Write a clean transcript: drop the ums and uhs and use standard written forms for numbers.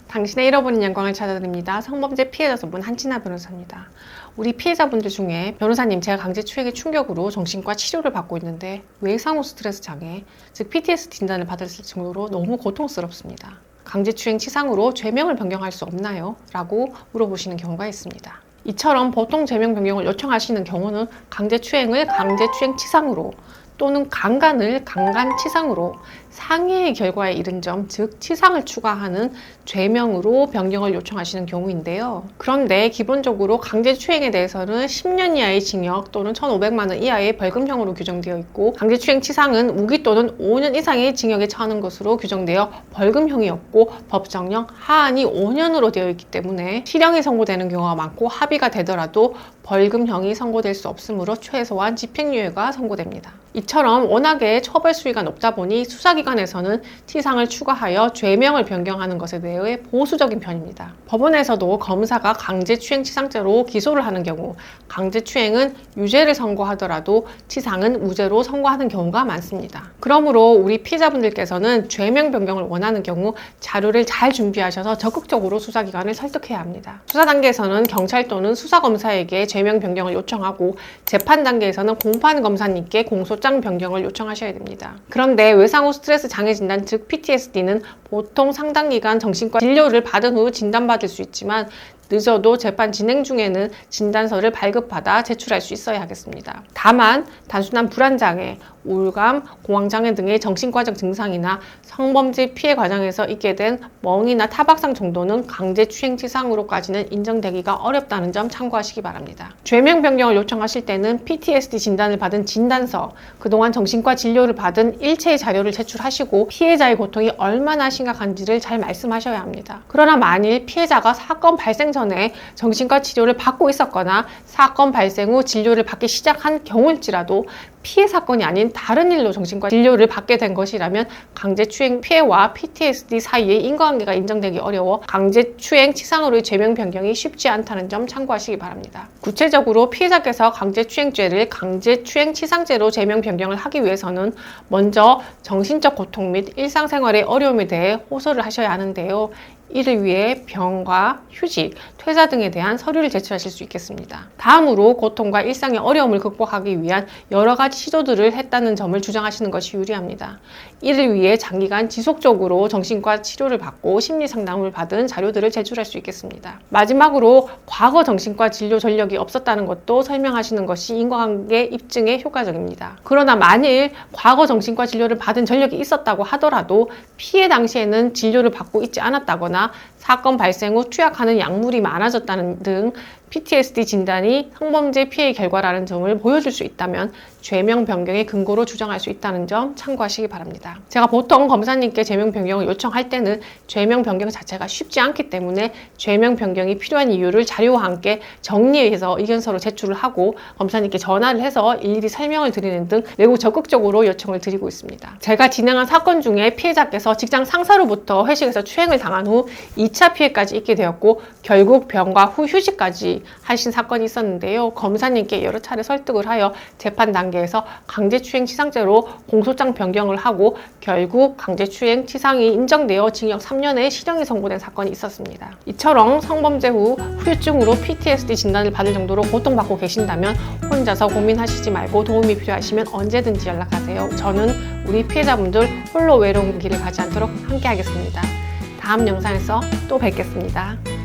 당신의 잃어버린 영광을 찾아드립니다. 성범죄 피해자 전문 한진아 변호사입니다. 우리 피해자분들 중에 변호사님 제가 강제추행의 충격으로 정신과 치료를 받고 있는데 외상후 스트레스 장애, 즉 PTSD 진단을 받았을 정도로 너무 고통스럽습니다. 강제추행 치상으로 죄명을 변경할 수 없나요? 라고 물어보시는 경우가 있습니다. 이처럼 보통 죄명 변경을 요청하시는 경우는 강제추행을 강제추행 치상으로 또는 강간을 강간치상으로 상해의 결과에 이른 점, 즉 치상을 추가하는 죄명으로 변경을 요청하시는 경우인데요. 그런데 기본적으로 강제추행에 대해서는 10년 이하의 징역 또는 1,500만 원 이하의 벌금형으로 규정되어 있고, 강제추행 치상은 무기 또는 5년 이상의 징역에 처하는 것으로 규정되어 벌금형이 없고 법정형 하한이 5년으로 되어 있기 때문에 실형이 선고되는 경우가 많고, 합의가 되더라도 벌금형이 선고될 수 없으므로 최소한 집행유예가 선고됩니다. 이처럼 워낙에 처벌 수위가 높다 보니 수사기관에서는 치상을 추가하여 죄명을 변경하는 것에 대해 보수적인 편입니다. 법원에서도 검사가 강제추행 치상죄로 기소를 하는 경우 강제추행은 유죄를 선고하더라도 치상은 무죄로 선고하는 경우가 많습니다. 그러므로 우리 피해자분들께서는 죄명 변경을 원하는 경우 자료를 잘 준비하셔서 적극적으로 수사기관을 설득해야 합니다. 수사 단계에서는 경찰 또는 수사검사에게 죄명 변경을 요청하고, 재판 단계에서는 공판검사님께 공소장 변경을 요청하셔야 됩니다. 그런데 외상후 스트레스 장애 진단, 즉 PTSD는 보통 상당 기간 정신과 진료를 받은 후 진단받을 수 있지만, 늦어도 재판 진행 중에는 진단서를 발급받아 제출할 수 있어야 하겠습니다. 다만 단순한 불안장애, 우울감, 공황장애 등의 정신과적 증상이나 성범죄 피해 과정에서 있게 된 멍이나 타박상 정도는 강제추행치상으로까지는 인정되기가 어렵다는 점 참고하시기 바랍니다. 죄명 변경을 요청하실 때는 PTSD 진단을 받은 진단서, 그동안 정신과 진료를 받은 일체의 자료를 제출하시고 피해자의 고통이 얼마나 심각한지를 잘 말씀하셔야 합니다. 그러나 만일 피해자가 사건 발생 전에 정신과 치료를 받고 있었거나 사건 발생 후 진료를 받기 시작한 경우일지라도 피해 사건이 아닌 다른 일로 정신과 진료를 받게 된 것이라면 강제추행 피해와 PTSD 사이의 인과관계가 인정되기 어려워 강제추행 치상으로의 죄명 변경이 쉽지 않다는 점 참고하시기 바랍니다. 구체적으로 피해자께서 강제추행죄를 강제추행 치상죄로 죄명 변경을 하기 위해서는 먼저 정신적 고통 및 일상생활의 어려움에 대해 호소를 하셔야 하는데요. 이를 위해 병과 휴직, 퇴사 등에 대한 서류를 제출하실 수 있겠습니다. 다음으로 고통과 일상의 어려움을 극복하기 위한 여러 가지 시도들을 했다는 점을 주장하시는 것이 유리합니다. 이를 위해 장기간 지속적으로 정신과 치료를 받고 심리 상담을 받은 자료들을 제출할 수 있겠습니다. 마지막으로 과거 정신과 진료 전력이 없었다는 것도 설명하시는 것이 인과관계 입증에 효과적입니다. 그러나 만일 과거 정신과 진료를 받은 전력이 있었다고 하더라도 피해 당시에는 진료를 받고 있지 않았다거나 사건 발생 후 투약하는 약물이 많아졌다는 등 PTSD 진단이 성범죄 피해 결과라는 점을 보여줄 수 있다면 죄명 변경의 근거로 주장할 수 있다는 점 참고하시기 바랍니다. 제가 보통 검사님께 죄명 변경을 요청할 때는 죄명 변경 자체가 쉽지 않기 때문에 죄명 변경이 필요한 이유를 자료와 함께 정리해서 의견서로 제출을 하고 검사님께 전화를 해서 일일이 설명을 드리는 등 매우 적극적으로 요청을 드리고 있습니다. 제가 진행한 사건 중에 피해자께서 직장 상사로부터 회식에서 추행을 당한 후 2차 피해까지 있게 되었고, 결국 병과 후 휴직까지 하신 사건이 있었는데요. 검사님께 여러 차례 설득을 하여 재판 단계에서 강제추행 치상죄로 공소장 변경을 하고 결국 강제추행 치상이 인정되어 징역 3년의 실형이 선고된 사건이 있었습니다. 이처럼 성범죄 후 후유증으로 PTSD 진단을 받을 정도로 고통받고 계신다면 혼자서 고민하시지 말고 도움이 필요하시면 언제든지 연락하세요. 저는 우리 피해자분들 홀로 외로운 길을 가지 않도록 함께 하겠습니다. 다음 영상에서 또 뵙겠습니다.